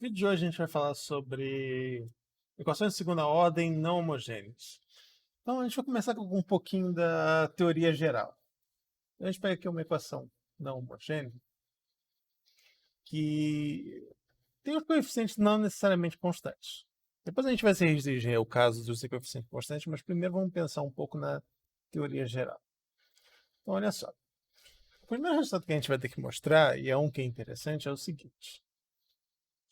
No vídeo de hoje a gente vai falar sobre equações de segunda ordem não homogêneas. Então a gente vai começar com um pouquinho da teoria geral. A gente pega aqui uma equação não homogênea que tem os coeficientes não necessariamente constantes. Depois a gente vai se exigir o caso dos coeficientes constantes, mas primeiro vamos pensar um pouco na teoria geral. Então olha só. O primeiro resultado que a gente vai ter que mostrar, e é um que é interessante, é o seguinte.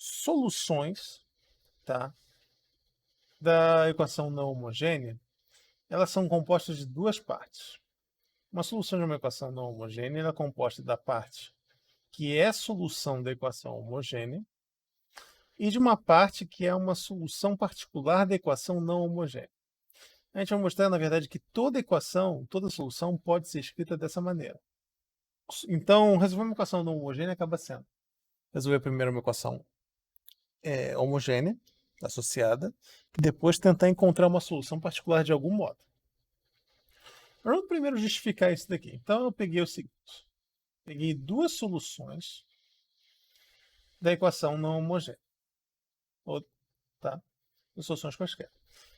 Soluções, tá, da equação não homogênea, elas são compostas de duas partes. Uma solução de uma equação não homogênea é composta da parte que é solução da equação homogênea e de uma parte que é uma solução particular da equação não homogênea. A gente vai mostrar, na verdade, que toda equação, toda solução pode ser escrita dessa maneira. Então, resolver uma equação não homogênea acaba sendo resolver primeiro uma equação homogênea, associada, e depois tentar encontrar uma solução particular de algum modo. Vamos primeiro justificar isso daqui. Então eu peguei o seguinte. Peguei duas soluções da equação não homogênea. Ou, tá? Duas soluções quaisquer.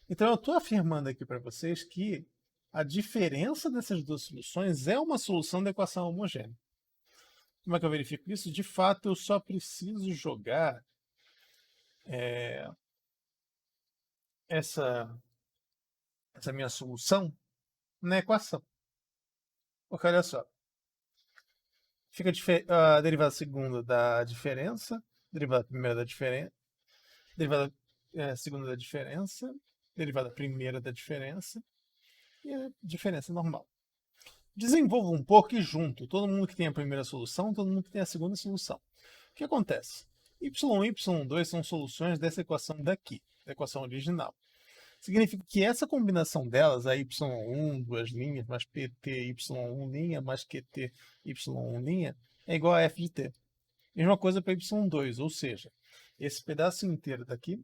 Então eu estou afirmando aqui para vocês que a diferença dessas duas soluções é uma solução da equação homogênea. Como é que eu verifico isso? De fato, eu só preciso jogar essa minha solução na equação. Porque olha só, fica a derivada segunda da diferença, derivada primeira da diferença, derivada segunda da diferença, derivada primeira da diferença e a diferença normal. Desenvolva um pouco e junto. Todo mundo que tem a primeira solução, todo mundo que tem a segunda solução. O que acontece? Y1 e Y2 são soluções dessa equação daqui, da equação original. Significa que essa combinação delas, a y1, duas linhas, mais pt, y1 linha, mais qt, y1 linha, é igual a f de t. Mesma coisa para y2, ou seja, esse pedaço inteiro daqui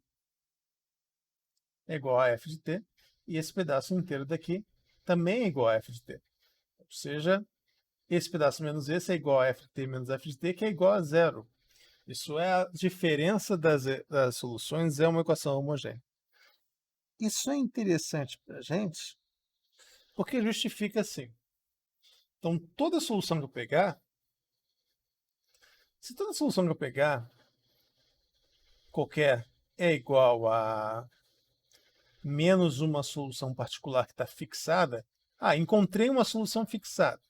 é igual a f de t, e esse pedaço inteiro daqui também é igual a f de t. Ou seja, esse pedaço menos esse é igual a f de t menos f de t, que é igual a zero. Isso é a diferença das soluções, é uma equação homogênea. Isso é interessante para a gente, porque justifica assim. Então, toda solução que eu pegar, se toda solução que eu pegar, qualquer, é igual a menos uma solução particular que está fixada, encontrei uma solução fixada.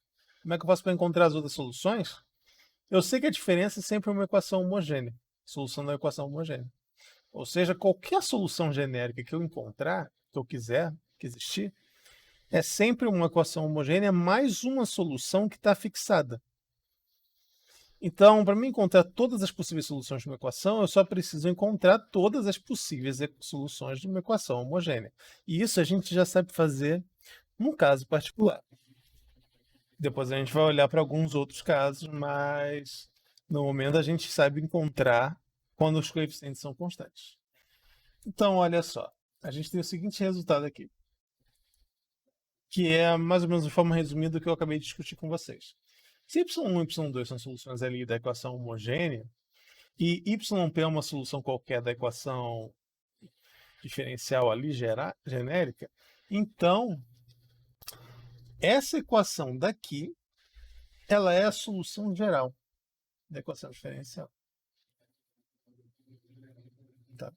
Como é que eu faço para encontrar as outras soluções? Eu sei que a diferença é sempre uma equação homogênea, solução da equação homogênea. Ou seja, qualquer solução genérica que eu encontrar, que eu quiser, que existir, é sempre uma equação homogênea mais uma solução que está fixada. Então, para mim encontrar todas as possíveis soluções de uma equação, eu só preciso encontrar todas as possíveis soluções de uma equação homogênea. E isso a gente já sabe fazer num caso particular. Depois a gente vai olhar para alguns outros casos, mas no momento a gente sabe encontrar quando os coeficientes são constantes. Então, olha só, a gente tem o seguinte resultado aqui, que é mais ou menos de forma resumida o que eu acabei de discutir com vocês. Se y1 e y2 são soluções ali da equação homogênea, e yp é uma solução qualquer da equação diferencial ali genérica, então essa equação daqui, ela é a solução geral da equação diferencial. Tá?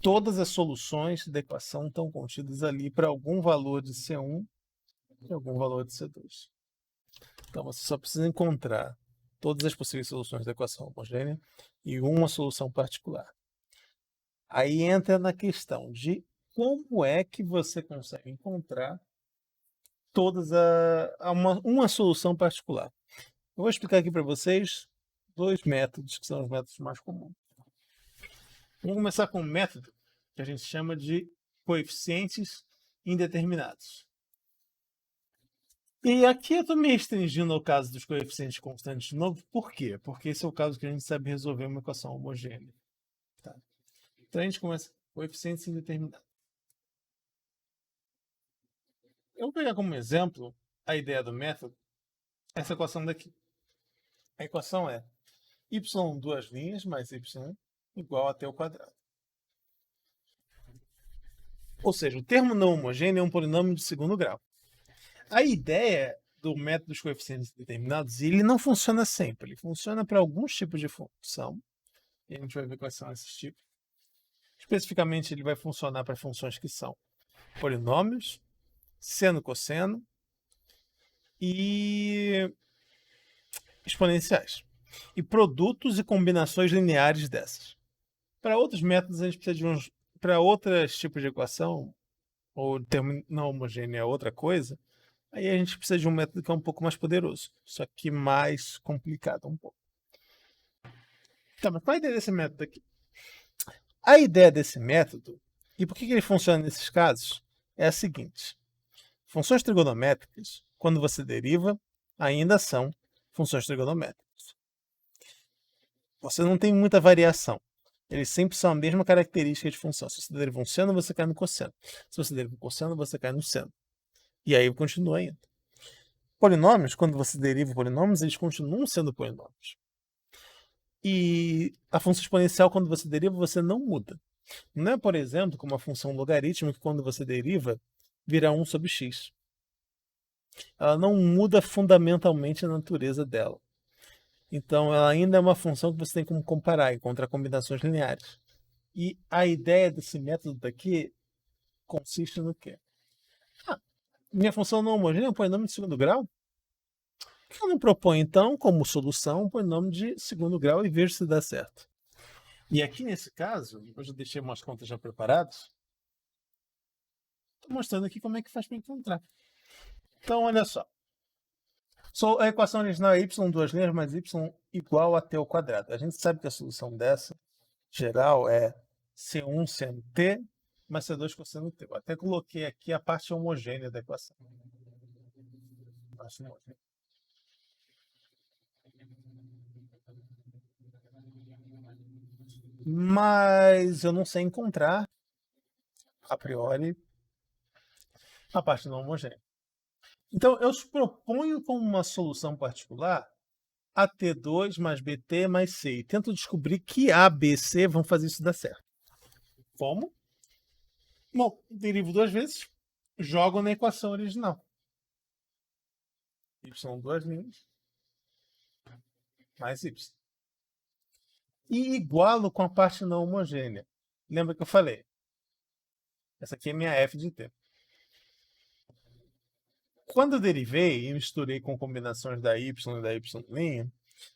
Todas as soluções da equação estão contidas ali para algum valor de C1 e algum valor de C2. Então você só precisa encontrar todas as possíveis soluções da equação homogênea e uma solução particular. Aí entra na questão de como é que você consegue encontrar uma solução particular. Eu vou explicar aqui para vocês dois métodos que são os métodos mais comuns. Vamos começar com um método que a gente chama de coeficientes indeterminados. E aqui eu estou me restringindo ao caso dos coeficientes constantes de novo. Por quê? Porque esse é o caso que a gente sabe resolver uma equação homogênea. Tá? Então a gente começa com coeficientes indeterminados. Eu vou pegar como exemplo a ideia do método, essa equação daqui. A equação é y duas linhas mais y igual a t ao quadrado. Ou seja, o termo não homogêneo é um polinômio de segundo grau. A ideia do método dos coeficientes determinados, ele não funciona sempre. Ele funciona para alguns tipos de função. E a gente vai ver quais são esses tipos. Especificamente, ele vai funcionar para funções que são polinômios, seno, cosseno e exponenciais. E produtos e combinações lineares dessas. Para outros métodos, a gente precisa de uns... Para outros tipos de equação, ou termo não homogêneo é outra coisa, aí a gente precisa de um método que é um pouco mais poderoso, só que mais complicado um pouco. Tá, mas qual a ideia desse método aqui? A ideia desse método, e por que ele funciona nesses casos, é a seguinte. Funções trigonométricas, quando você deriva, ainda são funções trigonométricas. Você não tem muita variação. Eles sempre são a mesma característica de função. Se você deriva um seno, você cai no cosseno. Se você deriva um cosseno, você cai no seno. E aí continua ainda. Polinômios, quando você deriva polinômios, eles continuam sendo polinômios. E a função exponencial, quando você deriva, você não muda. Não é, por exemplo, como a função logarítmica, que quando você deriva, vira 1 sobre x. Ela não muda fundamentalmente a natureza dela. Então, ela ainda é uma função que você tem como comparar, encontrar combinações lineares. E a ideia desse método daqui consiste no quê? Minha função não homogênea é um polinômio de segundo grau? Por que eu não proponho, então, como solução, um polinômio de segundo grau e vejo se dá certo? E aqui, nesse caso, eu já deixei umas contas já preparadas. Estou mostrando aqui como é que faz para encontrar. Então, olha só. A equação original é y duas linhas mais y igual a t ao quadrado. A gente sabe que a solução dessa, geral, é C1 seno t mais C2 cosseno t. Eu até coloquei aqui a parte homogênea da equação. Parte homogênea. Mas eu não sei encontrar, a priori, a parte não homogênea. Então, eu proponho como uma solução particular AT2 mais BT mais C. E tento descobrir que A, B, C vão fazer isso dar certo. Como? Bom, derivo duas vezes, jogo na equação original. Y duas linhas mais Y. E igualo com a parte não homogênea. Lembra que eu falei? Essa aqui é minha f de t. Quando eu derivei e misturei com combinações da y e da y',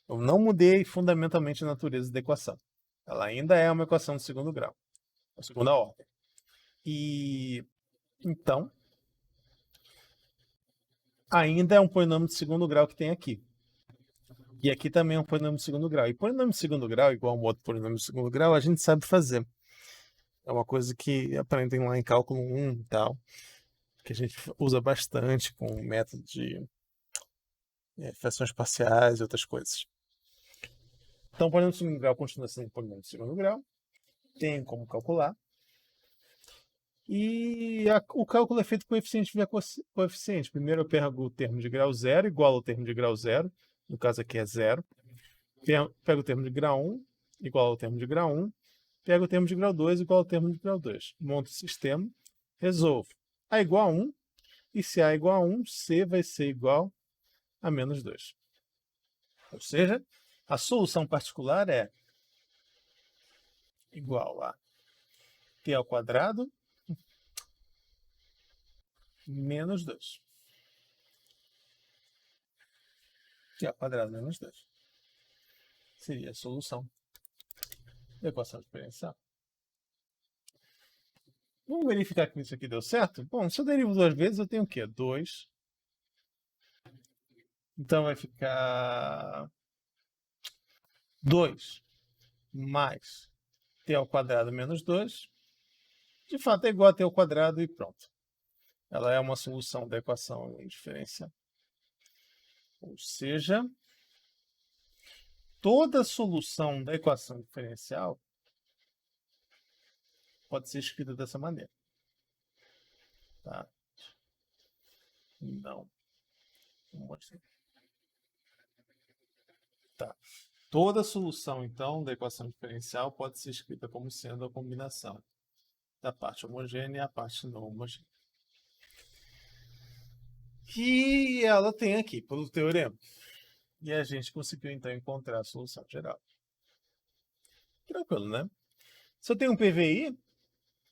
eu não mudei fundamentalmente a natureza da equação. Ela ainda é uma equação de segundo grau, de segunda ordem. E então, ainda é um polinômio de segundo grau que tem aqui. E aqui também é um polinômio de segundo grau. E polinômio de segundo grau, igual a um outro polinômio de segundo grau, a gente sabe fazer. É uma coisa que aprendem lá em cálculo 1 e tal, que a gente usa bastante com o método de frações parciais e outras coisas. Então, o polinômio de segundo grau continua sendo um polinômio de segundo grau. Tem como calcular. E o cálculo é feito coeficiente via coeficiente. Primeiro eu pego o termo de grau 0 igual ao termo de grau 0. No caso aqui é 0. Pego o termo de grau 1 igual ao termo de grau 1. Pego o termo de grau 2 igual ao termo de grau 2. Monto o sistema, resolvo. A igual a 1. E se A é igual a 1, C vai ser igual a menos 2. Ou seja, a solução particular é igual a t ao quadrado menos 2. T ao quadrado menos 2. Seria a solução da equação diferencial. Vamos verificar que isso aqui deu certo? Bom, se eu derivo duas vezes, eu tenho o quê? 2. Então vai ficar 2 mais t ao quadrado menos 2. De fato, é igual a t ao quadrado e pronto. Ela é uma solução da equação diferencial. Ou seja, toda solução da equação diferencial pode ser escrita dessa maneira. Tá? Não. Vou mostrar. Tá. Toda solução, então, da equação diferencial pode ser escrita como sendo a combinação da parte homogênea e a parte não homogênea. E ela tem aqui, pelo teorema. E a gente conseguiu, então, encontrar a solução geral. Tranquilo, né? Se eu tenho um PVI,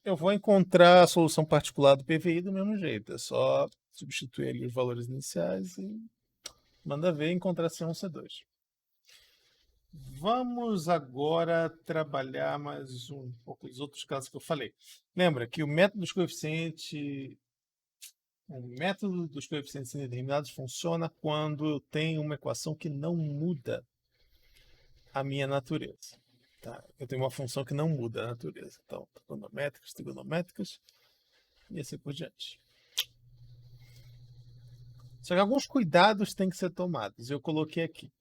eu vou encontrar a solução particular do PVI do mesmo jeito. É só substituir ali os valores iniciais e manda ver e encontrar C1, C2. Vamos agora trabalhar mais um pouco os outros casos que eu falei. Lembra que o método dos coeficientes indeterminados funciona quando eu tenho uma equação que não muda a minha natureza. Tá? Eu tenho uma função que não muda a natureza. Então, trigonométricas, e assim por diante. Só que alguns cuidados têm que ser tomados. Eu coloquei aqui.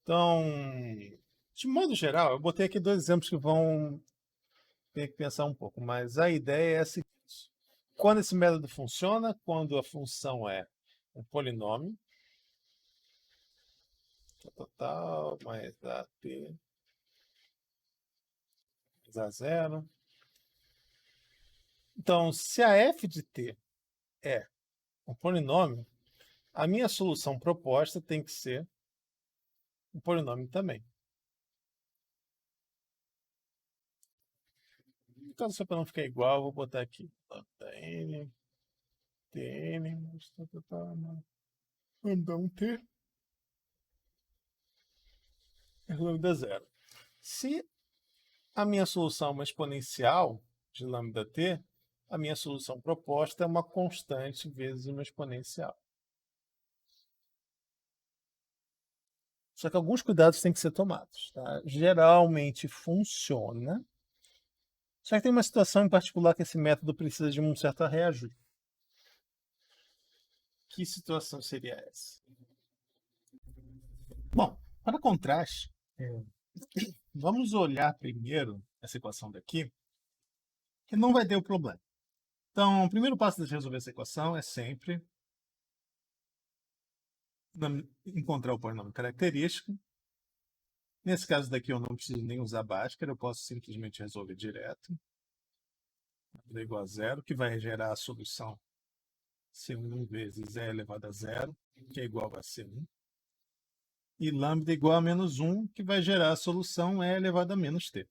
Então, de modo geral, eu botei aqui dois exemplos que vão ter que pensar um pouco. Mas a ideia é a seguinte. Quando esse método funciona, quando a função é um polinômio, total mais AT mais A0. Então, se a f de t é um polinômio, a minha solução proposta tem que ser um polinômio também. Então, só para não ficar igual, eu vou botar aqui n, tn, então t é lambda zero. Se a minha solução é uma exponencial de lambda t, a minha solução proposta é uma constante vezes uma exponencial. Só que alguns cuidados têm que ser tomados. Tá? Geralmente funciona, só que tem uma situação em particular que esse método precisa de um certo reajuste. Que situação seria essa? Bom, para contraste, vamos olhar primeiro essa equação daqui, que não vai ter o problema. Então, o primeiro passo de resolver essa equação é sempre encontrar o polinômio característico. Nesse caso daqui eu não preciso nem usar Bhaskara, eu posso simplesmente resolver direto. É igual a zero, que vai gerar a solução C1 vezes E elevado a zero, que é igual a C1. E lambda igual a menos 1, que vai gerar a solução E elevado a menos T.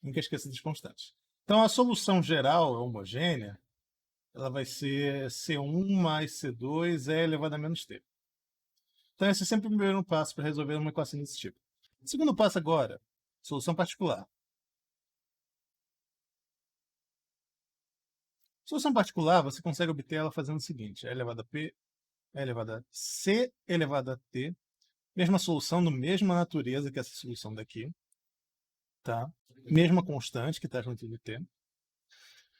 Nunca esqueça das constantes. Então, a solução geral homogênea, ela vai ser C1 mais C2 E elevado a menos T. Então, esse é sempre o primeiro passo para resolver uma equação desse tipo. O segundo passo agora, solução particular. Solução particular, você consegue obter ela fazendo o seguinte: E elevado a P, E elevado a C elevado a T, mesma solução, da mesma natureza que essa solução daqui, tá? Mesma constante que está junto de T.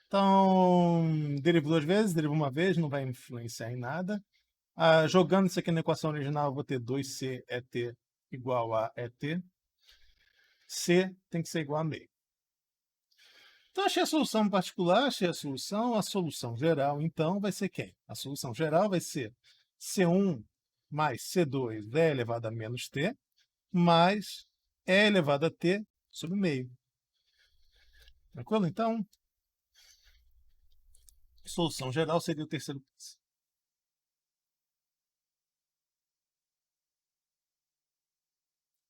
Então, derivo duas vezes, derivo uma vez, não vai influenciar em nada. Jogando isso aqui na equação original, eu vou ter 2C ET igual a ET. C tem que ser igual a meio. Então, achei a solução particular, achei a solução geral, então, vai ser quem? A solução geral vai ser C1 mais C2 E elevado a menos T, mais E elevado a T sobre meio. Tranquilo? Então, solução geral seria o terceiro passo.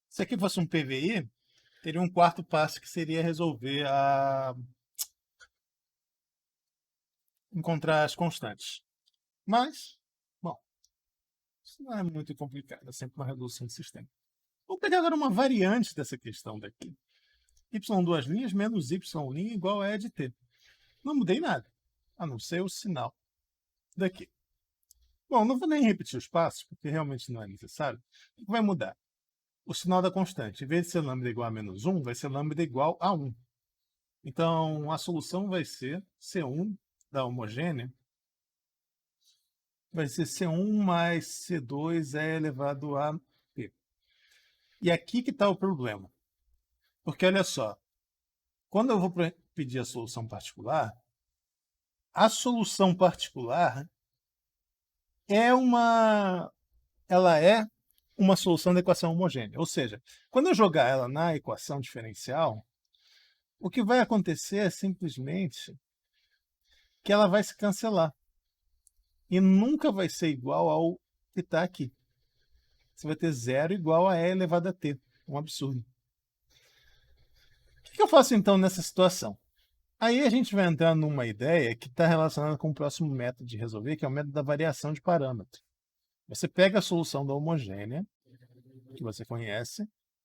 Se aqui fosse um PVI, teria um quarto passo que seria resolver encontrar as constantes. Mas, bom, isso não é muito complicado, é sempre uma resolução de sistema. Vou pegar agora uma variante dessa questão daqui. Y2' menos Y' igual a E de T. Não mudei nada, a não ser o sinal daqui. Bom, não vou nem repetir os passos, porque realmente não é necessário. O que vai mudar? O sinal da constante. Em vez de ser lambda igual a menos 1, vai ser lambda igual a 1. Então, a solução vai ser C1 da homogênea, vai ser C1 mais C2 E elevado a P. E aqui que está o problema. Porque, olha só, quando eu vou pedir a solução particular é uma ela é uma solução da equação homogênea. Ou seja, quando eu jogar ela na equação diferencial, o que vai acontecer é simplesmente que ela vai se cancelar. E nunca vai ser igual ao que está aqui. Você vai ter zero igual a e elevado a t. Um absurdo. O que eu faço então nessa situação? Aí a gente vai entrar numa ideia que está relacionada com o próximo método de resolver, que é o método da variação de parâmetro. Você pega a solução da homogênea, que você conhece,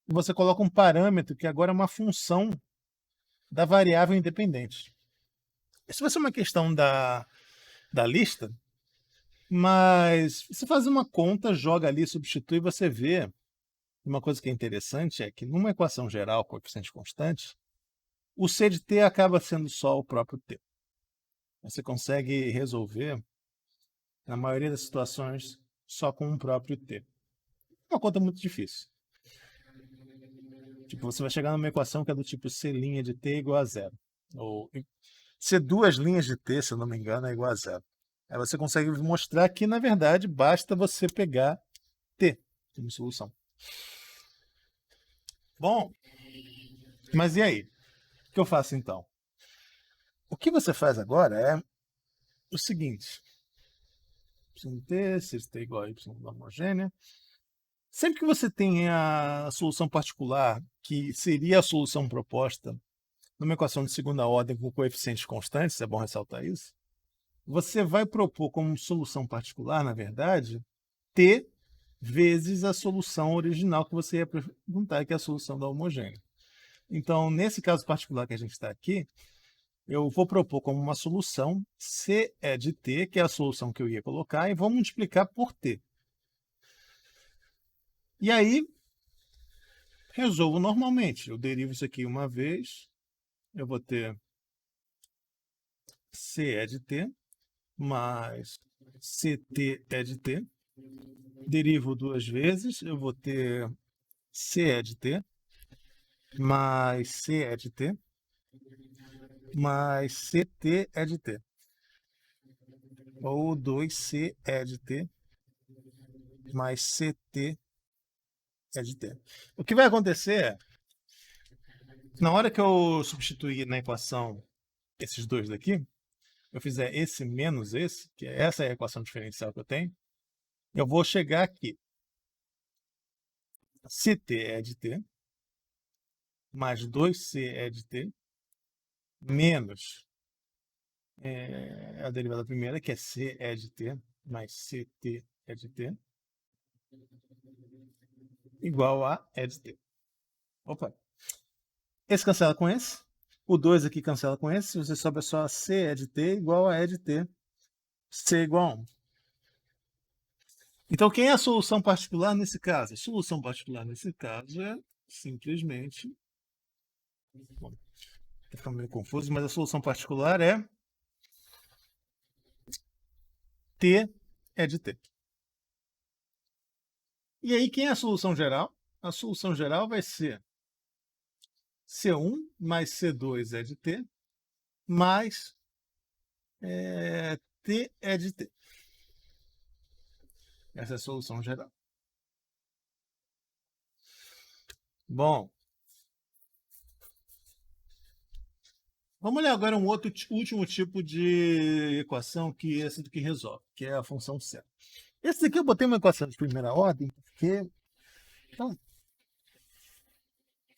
e você coloca um parâmetro que agora é uma função da variável independente. Isso vai ser uma questão da lista, mas você faz uma conta, joga ali, substitui, você vê. Uma coisa que é interessante é que numa equação geral, coeficiente constante, o C de t acaba sendo só o próprio t. Você consegue resolver, na maioria das situações, só com o próprio t. É uma conta muito difícil. Tipo, você vai chegar numa equação que é do tipo C' de t igual a zero. Ou C duas linhas de t, se eu não me engano, é igual a zero. Aí você consegue mostrar que, na verdade, basta você pegar t como solução. Bom, mas e aí? O que eu faço então? O que você faz agora é o seguinte. Y se t igual a y homogênea. Sempre que você tem a solução particular, que seria a solução proposta numa equação de segunda ordem com coeficientes constantes, é bom ressaltar isso, você vai propor como solução particular, na verdade, t vezes a solução original que você ia perguntar, que é a solução da homogênea. Então, nesse caso particular que a gente está aqui, eu vou propor como uma solução C é de t, que é a solução que eu ia colocar, e vou multiplicar por t. E aí, resolvo normalmente. Eu derivo isso aqui uma vez, eu vou ter C é de t, mais CT é de t. Derivo duas vezes, eu vou ter C é de t, mais C é de t, mais CT é de t. Ou 2C é de t, mais CT é de t. O que vai acontecer é, na hora que eu substituir na equação esses dois daqui, eu fizer esse menos esse, que essa é a equação diferencial que eu tenho, eu vou chegar aqui. CT é de t, mais 2C é de t, menos a derivada primeira, que é C é de t, mais CT é de t, igual a E de t. Opa! Esse cancela com esse. O 2 aqui cancela com esse. Você sobra só C é de t igual a E de t. C igual a 1. Então, quem é a solução particular nesse caso? A solução particular nesse caso é simplesmente... Bom, tá ficando meio confuso, mas a solução particular é t é de t. E aí, quem é a solução geral? A solução geral vai ser C1 mais C2 é de t, mais t é de t. Essa é a solução geral. Bom, vamos olhar agora um outro último tipo de equação que é esse que resolve, que é a função seno. Esse aqui eu botei uma equação de primeira ordem, porque então,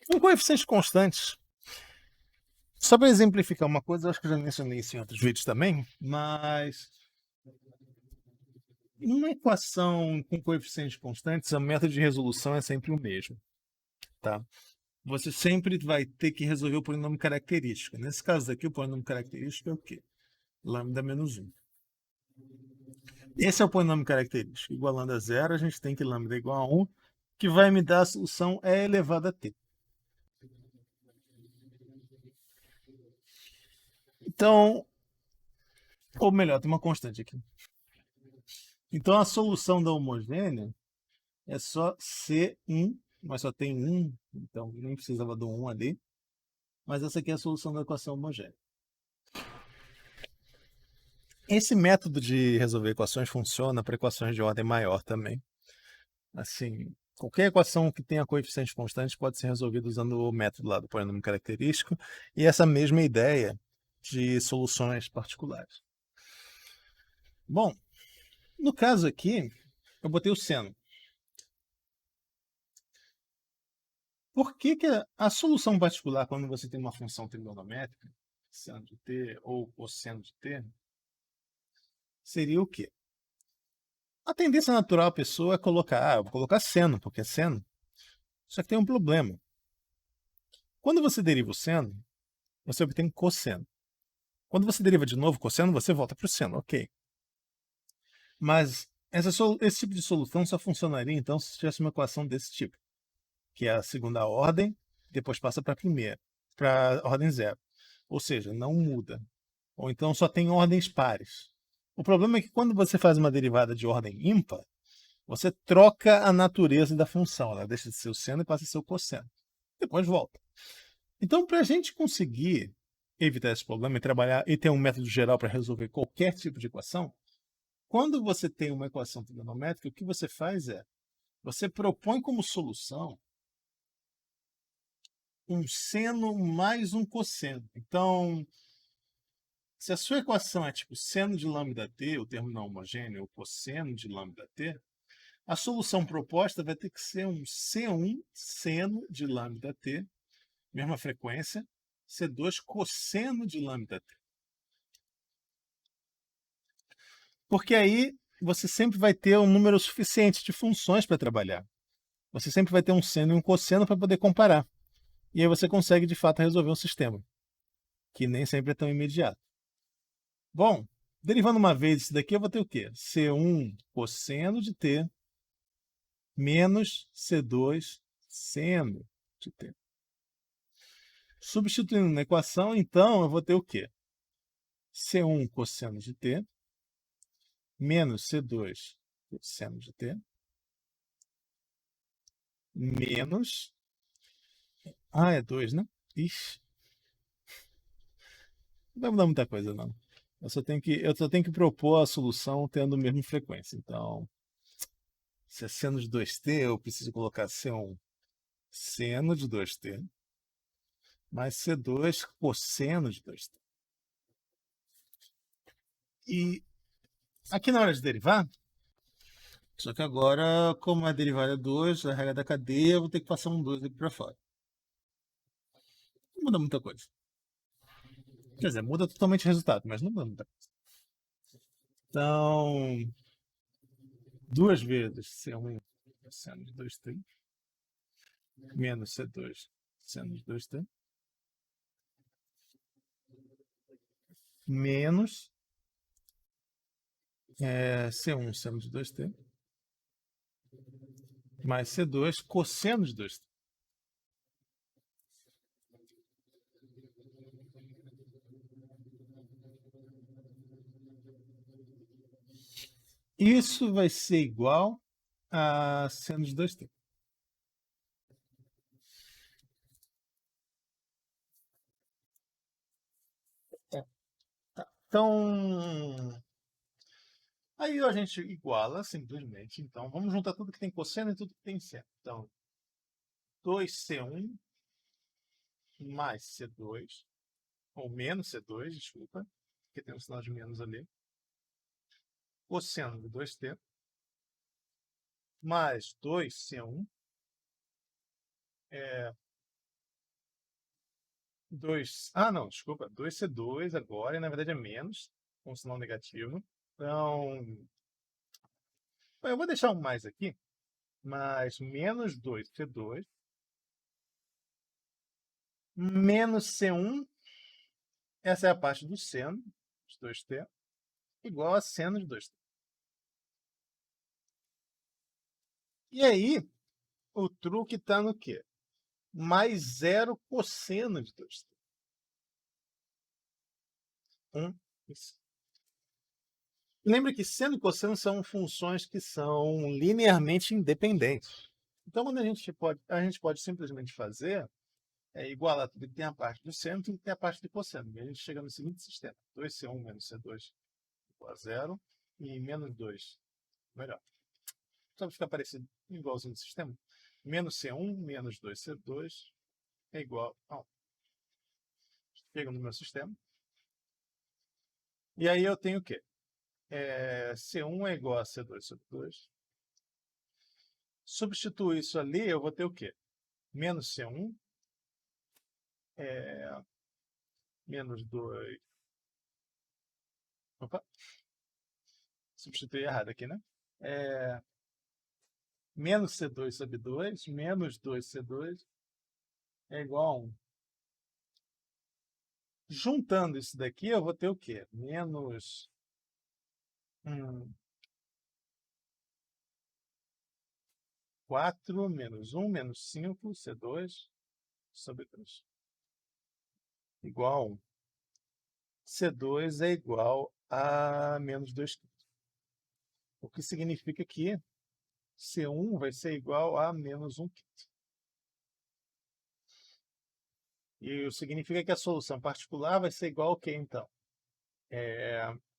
com coeficientes constantes. Só para exemplificar uma coisa, eu acho que eu já mencionei isso em outros vídeos também, mas uma equação com coeficientes constantes, o método de resolução é sempre o mesmo. Tá? Você sempre vai ter que resolver o polinômio característico. Nesse caso aqui, o polinômio característico é o quê? Lambda menos 1. Esse é o polinômio característico. Igualando a zero, a gente tem que lambda é igual a 1, que vai me dar a solução E elevado a t. Então, ou melhor, tem uma constante aqui. Então, a solução da homogênea é só C1, mas só tem 1, então nem precisava do 1 ali. Mas essa aqui é a solução da equação homogênea. Esse método de resolver equações funciona para equações de ordem maior também. Assim, qualquer equação que tenha coeficientes constantes pode ser resolvida usando o método lá do polinômio característico e essa mesma ideia de soluções particulares. Bom, no caso aqui, eu botei o seno. Por que que a solução particular, quando você tem uma função trigonométrica, seno de t ou cosseno de t, seria o quê? A tendência natural da pessoa é colocar, eu vou colocar seno, porque é seno. Só que tem um problema. Quando você deriva o seno, você obtém cosseno. Quando você deriva de novo cosseno, você volta para o seno, ok. Mas esse tipo de solução só funcionaria, então, se tivesse uma equação desse tipo, que é a segunda ordem, depois passa para a primeira, para a ordem zero. Ou seja, não muda. Ou então só tem ordens pares. O problema é que quando você faz uma derivada de ordem ímpar, você troca a natureza da função. Ela deixa de ser o seno e passa a ser o cosseno. Depois volta. Então, para a gente conseguir evitar esse problema e trabalhar e ter um método geral para resolver qualquer tipo de equação, quando você tem uma equação trigonométrica, o que você faz é, você propõe como solução um seno mais um cosseno. Então, se a sua equação é tipo seno de lambda t, o termo não homogêneo, ou cosseno de lambda t, a solução proposta vai ter que ser um C1 seno de lambda t, mesma frequência, C2 cosseno de lambda t. Porque aí você sempre vai ter um número suficiente de funções para trabalhar. Você sempre vai ter um seno e um cosseno para poder comparar. E aí você consegue, de fato, resolver um sistema, que nem sempre é tão imediato. Bom, derivando uma vez isso daqui, eu vou ter o quê? C1 cosseno de t menos C2 seno de t. Substituindo na equação, então, eu vou ter o quê? C1 cosseno de t menos C2 cosseno de t menos... Ah, é 2, né? Ixi, não vai mudar muita coisa, não. Eu só tenho que propor a solução tendo a mesma frequência. Então, se é seno de 2t, eu preciso colocar C1 seno de 2t mais C2 cosseno de 2t. E aqui na hora de derivar, só que agora, como a derivada é 2, a regra da cadeia, eu vou ter que passar um 2 aqui para fora. Não muda muita coisa. Quer dizer, muda totalmente o resultado, mas não muda muita coisa. Então, 2 vezes C1 seno de 2t menos C2 seno de 2t menos C1 seno de 2t mais C2 cosseno de 2t. Isso vai ser igual a seno de 2t. Tá. Então, aí a gente iguala simplesmente. Então, vamos juntar tudo que tem cosseno e tudo que tem seno. Então, 2C1 mais C2, ou menos C2, desculpa, porque tem um sinal de menos ali, cosseno de 2t, mais 2C1, 2C2 agora, e na verdade é menos, com sinal negativo. Então, eu vou deixar um mais aqui, mais menos 2C2, menos C1, essa é a parte do seno, de 2t, igual a seno de 2t. E aí, o truque está no quê? Mais zero cosseno de 2t. Isso. Lembre que seno e cosseno são funções que são linearmente independentes. Então, quando a gente pode simplesmente fazer igualar tudo que tem a parte do seno e tudo que tem a parte do cosseno. E a gente chega no seguinte sistema. 2C1 menos C2 igual a zero e menos 2. Melhor. Só para ficar parecido. igualzinho do sistema. Menos C1 menos 2C2 é igual a 1. Chego no meu sistema. E aí eu tenho o quê? C1 é igual a C2 sobre 2. Substituo isso ali, eu vou ter o quê? Menos C1 menos 2. Opa! Substituí errado aqui, né? Menos C2 sobre 2, menos 2C2 é igual a 1. Juntando isso daqui, eu vou ter o quê? Menos 4 menos 1 menos 5 C2 sobre 2 igual a 1. C2 é igual a menos 2 quintos. O que significa que C1 vai ser igual a menos 1 quinto. E isso significa que a solução particular vai ser igual ao quê, então?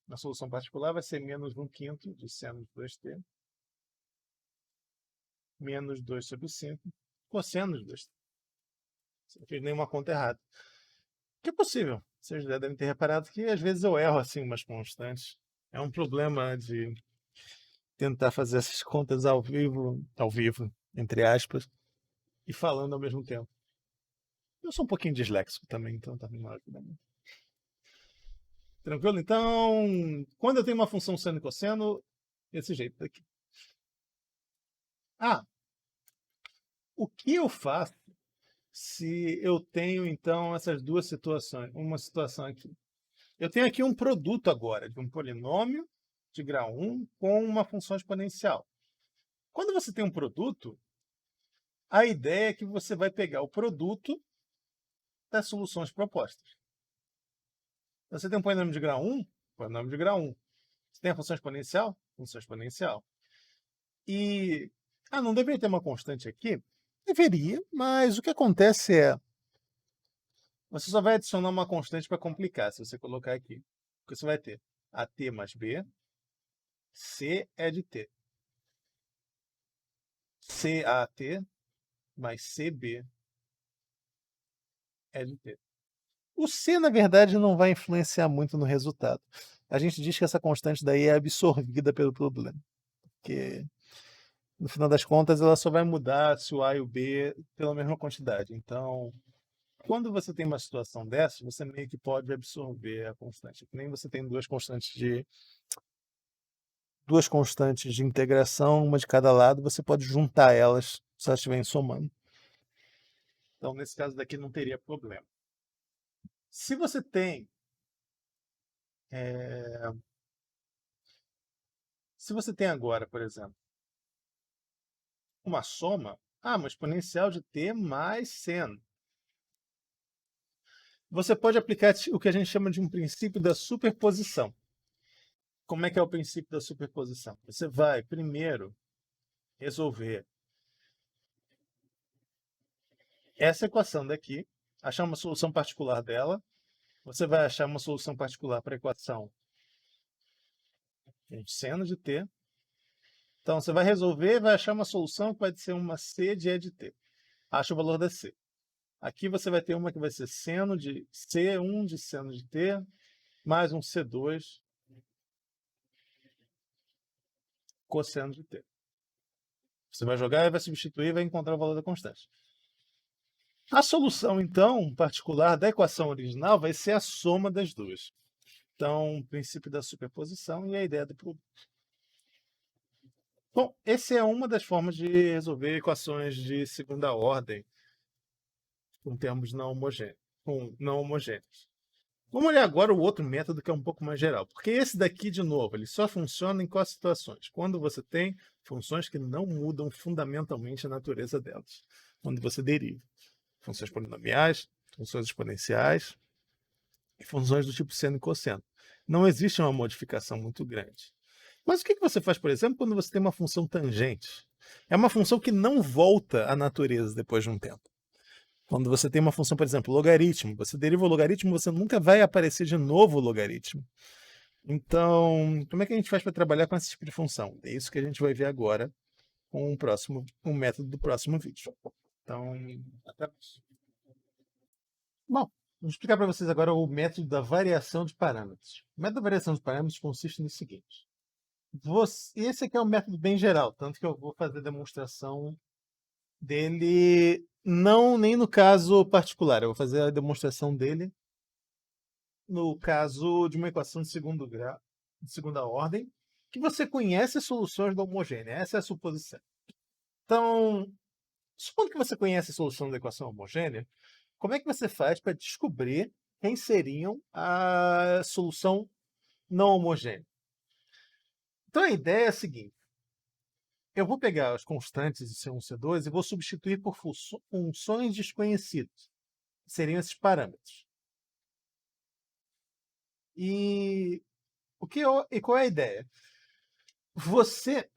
A solução particular vai ser menos 1 quinto de seno de 2t menos 2 sobre 5 cosseno de 2t. Você não fez nenhuma conta errada. Que é possível. Vocês já devem ter reparado que às vezes eu erro assim umas constantes. É um problema de tentar fazer essas contas ao vivo, entre aspas, e falando ao mesmo tempo. Eu sou um pouquinho disléxico também, então tá me ajudando. Tranquilo? Então, quando eu tenho uma função seno e cosseno, desse jeito daqui. O que eu faço se eu tenho, então, essas duas situações? Uma situação aqui. Eu tenho aqui um produto agora, de um polinômio de grau 1 com uma função exponencial. Quando você tem um produto, a ideia é que você vai pegar o produto das soluções propostas. Você tem um polinômio de grau 1? Polinômio de grau 1. Você tem a função exponencial? Função exponencial. E, não deveria ter uma constante aqui? Deveria, mas o que acontece é, você só vai adicionar uma constante para complicar, se você colocar aqui. Porque você vai ter AT mais B, C é de T. CAT mais CB é de T. O C, na verdade, não vai influenciar muito no resultado. A gente diz que essa constante daí é absorvida pelo problema. Porque, no final das contas, ela só vai mudar se o A e o B pela mesma quantidade. Então, quando você tem uma situação dessa, você meio que pode absorver a constante. Que nem você tem duas constantes de integração, uma de cada lado, você pode juntar elas se elas estiverem somando. Então, nesse caso daqui, não teria problema. Se você tem agora, por exemplo, uma soma, uma exponencial de t mais seno. Você pode aplicar o que a gente chama de um princípio da superposição. Como é que é o princípio da superposição? Você vai primeiro resolver essa equação daqui, achar uma solução particular dela. Você vai achar uma solução particular para a equação de seno de t. Então, você vai resolver e vai achar uma solução que vai ser uma c de e de t. Acha o valor da c. Aqui você vai ter uma que vai ser seno de C1 de seno de t, mais um C2 cosseno de t. Você vai jogar e vai substituir e vai encontrar o valor da constante. A solução, então, particular da equação original vai ser a soma das duas. Então, o princípio da superposição e a ideia do produto. Bom, essa é uma das formas de resolver equações de segunda ordem com termos não homogêneos. Vamos olhar agora o outro método que é um pouco mais geral, porque esse daqui, de novo, ele só funciona em quais situações? Quando você tem funções que não mudam fundamentalmente a natureza delas. Quando você deriva. Funções polinomiais, funções exponenciais e funções do tipo seno e cosseno. Não existe uma modificação muito grande. Mas o que você faz, por exemplo, quando você tem uma função tangente? É uma função que não volta à natureza depois de um tempo. Quando você tem uma função, por exemplo, logaritmo, você deriva o logaritmo, você nunca vai aparecer de novo o logaritmo. Então, como é que a gente faz para trabalhar com esse tipo de função? É isso que a gente vai ver agora com um método do próximo vídeo. Então, até mais. Bom, vou explicar para vocês agora o método da variação de parâmetros. O método da variação de parâmetros consiste no seguinte. Esse aqui é um método bem geral, tanto que eu vou fazer demonstração dele, não nem no caso particular, eu vou fazer a demonstração dele no caso de uma equação de segundo grau, de segunda ordem, que você conhece as soluções da homogênea. Essa é a suposição. Então, supondo que você conhece a solução da equação homogênea, como é que você faz para descobrir quem seriam a solução não homogênea? Então, a ideia é a seguinte. Eu vou pegar as constantes de C1 e C2 e vou substituir por funções desconhecidas, que seriam esses parâmetros. E qual é a ideia? Você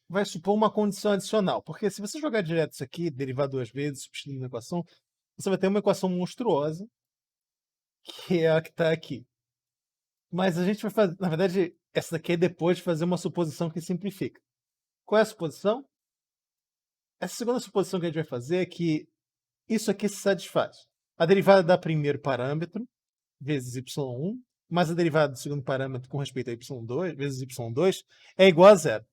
vai supor uma condição adicional, porque se você jogar direto isso aqui, derivar duas vezes, substituindo a equação, você vai ter uma equação monstruosa, que é a que está aqui. Mas a gente vai fazer, na verdade, essa daqui é depois de fazer uma suposição que simplifica. Qual é a suposição? Essa segunda suposição que a gente vai fazer é que isso aqui se satisfaz. A derivada da primeiro parâmetro, vezes y1, mais a derivada do segundo parâmetro com respeito a y2, vezes y2, é igual a zero.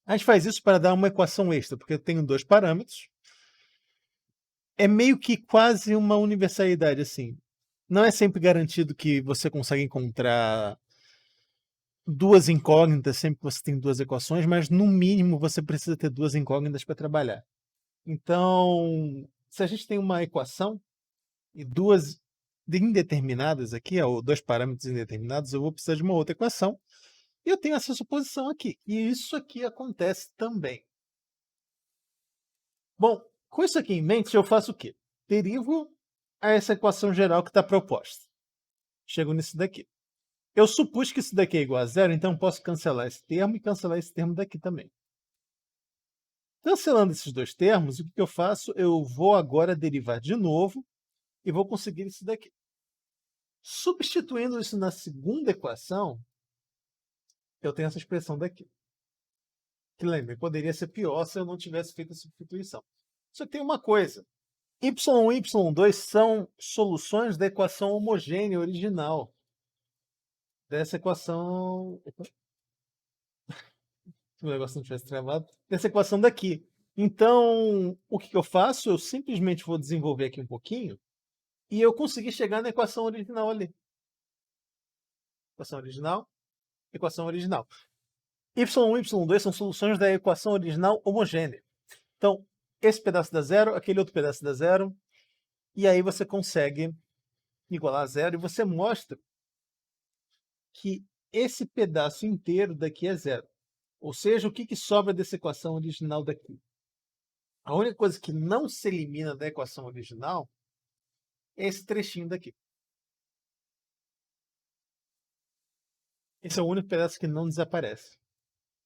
A gente faz isso para dar uma equação extra, porque eu tenho dois parâmetros. É meio que quase uma universalidade, assim. Não é sempre garantido que você consegue encontrar duas incógnitas sempre que você tem duas equações, mas no mínimo você precisa ter duas incógnitas para trabalhar. Então, se a gente tem uma equação e duas indeterminadas aqui, ou dois parâmetros indeterminados, eu vou precisar de uma outra equação. E eu tenho essa suposição aqui. E isso aqui acontece também. Bom, com isso aqui em mente, eu faço o quê? Derivo a essa equação geral que está proposta. Chego nisso daqui. Eu supus que isso daqui é igual a zero, então posso cancelar esse termo e cancelar esse termo daqui também. Cancelando esses dois termos, o que eu faço? Eu vou agora derivar de novo e vou conseguir isso daqui. Substituindo isso na segunda equação, eu tenho essa expressão daqui. Que lembre, poderia ser pior se eu não tivesse feito a substituição. Só que tem uma coisa. y1 e y2 são soluções da equação homogênea original. Dessa equação... Se o negócio não tivesse travado. Dessa equação daqui. Então, o que eu faço? Eu simplesmente vou desenvolver aqui um pouquinho e eu consegui chegar na equação original ali. Equação original, equação original. y1 e y2 são soluções da equação original homogênea. Então, esse pedaço dá zero, aquele outro pedaço dá zero, e aí você consegue igualar a zero e você mostra que esse pedaço inteiro daqui é zero. Ou seja, o que sobra dessa equação original daqui? A única coisa que não se elimina da equação original é esse trechinho daqui. Esse é o único pedaço que não desaparece.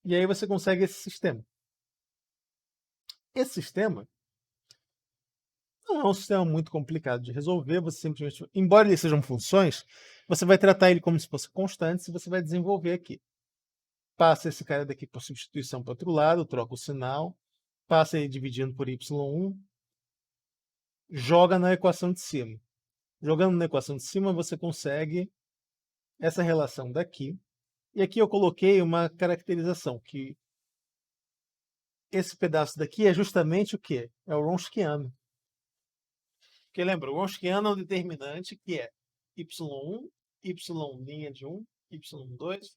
E aí você consegue esse sistema. Esse sistema não é um sistema muito complicado de resolver. Você simplesmente, embora eles sejam funções, você vai tratar ele como se fosse constantes e você vai desenvolver aqui. Passa esse cara daqui por substituição para o outro lado, troca o sinal, passa ele dividindo por y1, joga na equação de cima. Jogando na equação de cima, você consegue essa relação daqui. E aqui eu coloquei uma caracterização, que esse pedaço daqui é justamente o quê? É o Wronskiano. Porque lembra, o Wronskiano é um determinante que é y1, y' de 1, y2,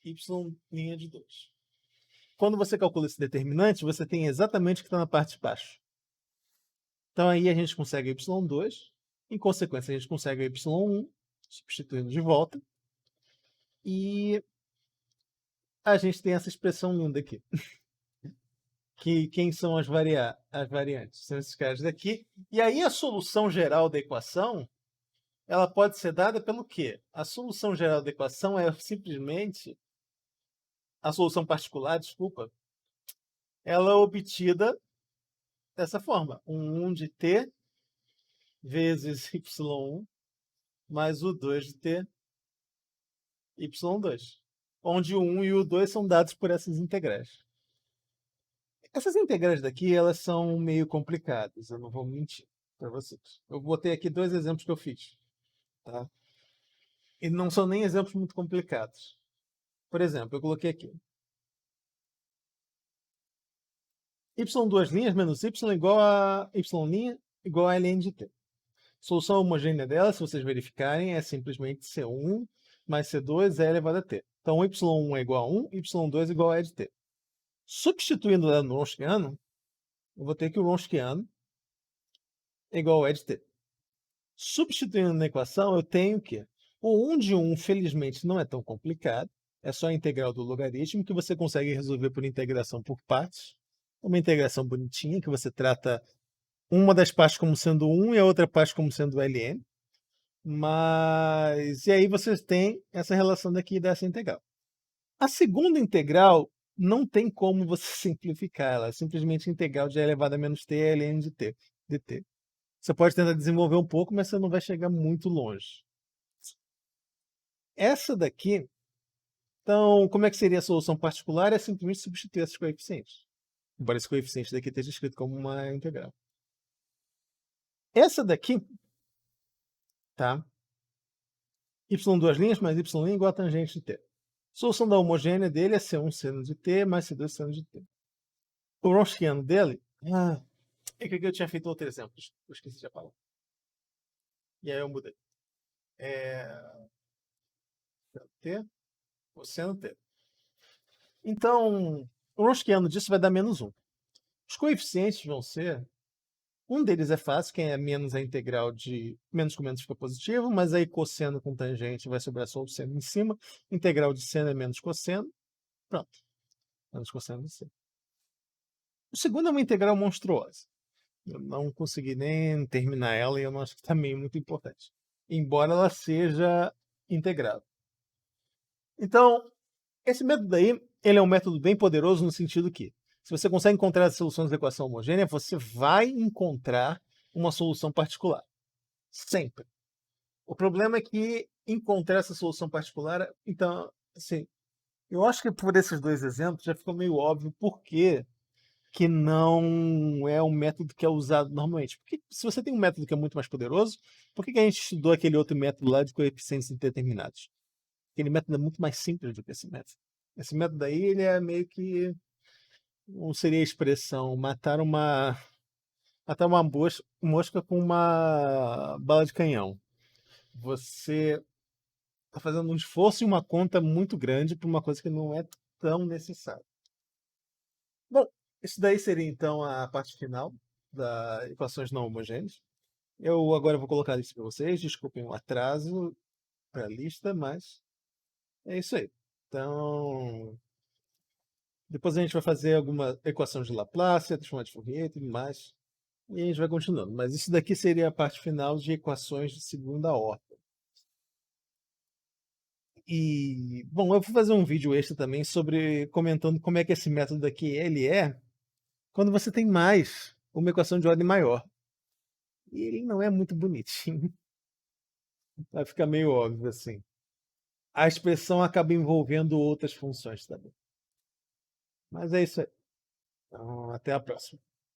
y' de 2. Quando você calcula esse determinante, você tem exatamente o que está na parte de baixo. Então aí a gente consegue y2, em consequência a gente consegue y1, substituindo de volta, e a gente tem essa expressão linda aqui. Que quem são as variantes? São esses caras daqui. E aí a solução geral da equação, ela pode ser dada pelo quê? A solução geral da equação é simplesmente a solução particular, desculpa, ela é obtida dessa forma. 1 de t vezes y1 mais o 2 de t y2. Onde o 1 e o 2 são dados por essas integrais. Essas integrais daqui, elas são meio complicadas, eu não vou mentir para vocês. Eu botei aqui 2 exemplos que eu fiz, tá? E não são nem exemplos muito complicados. Por exemplo, eu coloquei aqui y duas linhas menos y igual a y' igual a ln de t. Solução homogênea dela, se vocês verificarem, é simplesmente C1 mais C2 é elevado a t. Então, y1 é igual a 1, y2 é igual a e de t. Substituindo ela no Wronskiano, eu vou ter que o Wronskiano é igual a e de t. Substituindo na equação, eu tenho que o 1 de 1, felizmente, não é tão complicado. É só a integral do logaritmo, que você consegue resolver por integração por partes. Uma integração bonitinha, que você trata uma das partes como sendo 1 e a outra parte como sendo ln. E aí vocês têm essa relação daqui dessa integral. A segunda integral não tem como você simplificar ela. É simplesmente integral de a elevado a menos t ln de t, dt. Você pode tentar desenvolver um pouco, mas você não vai chegar muito longe. Essa daqui, então, como é que seria a solução particular? É simplesmente substituir esses coeficientes. Embora esse coeficiente daqui esteja escrito como uma integral. Essa daqui, tá? Y duas linhas mais y' igual a tangente de t. A solução da homogênea dele é C1 seno de t mais C2 seno de t. O Wronskiano dele... é que aqui eu tinha feito outro exemplo. Eu esqueci de falar. E aí eu mudei. T, cosseno t. Então, o Wronskiano disso vai dar menos 1. Os coeficientes vão ser... Um deles é fácil, que é menos a integral de... Menos com menos fica positivo, mas aí cosseno com tangente vai sobrar só o seno em cima. Integral de seno é menos cosseno. Pronto. Menos cosseno de seno. O segundo é uma integral monstruosa. Eu não consegui nem terminar ela e eu não acho que também é muito importante. Embora ela seja integrável. Então, esse método aí, ele é um método bem poderoso no sentido que, se você consegue encontrar as soluções da equação homogênea, você vai encontrar uma solução particular. Sempre. O problema é que encontrar essa solução particular, então, assim, eu acho que por esses 2 exemplos já ficou meio óbvio por que não é um método que é usado normalmente. Porque se você tem um método que é muito mais poderoso, por que a gente estudou aquele outro método lá de coeficientes indeterminados? Aquele método é muito mais simples do que esse método. Esse método aí, ele é meio que... Não seria a expressão matar uma mosca com uma bala de canhão. Você está fazendo um esforço e uma conta muito grande para uma coisa que não é tão necessária. Bom, isso daí seria então a parte final das equações não homogêneas. Eu agora vou colocar isso para vocês. Desculpem o atraso para a lista, mas é isso aí. Então, depois a gente vai fazer alguma equação de Laplace, transformar de Fourier e tudo mais. E a gente vai continuando. Mas isso daqui seria a parte final de equações de segunda ordem. E, bom, eu vou fazer um vídeo extra também sobre comentando como é que esse método aqui ele é quando você tem mais uma equação de ordem maior. E ele não é muito bonitinho. Vai ficar meio óbvio assim. A expressão acaba envolvendo outras funções também. Mas é isso aí. Então, até a próxima.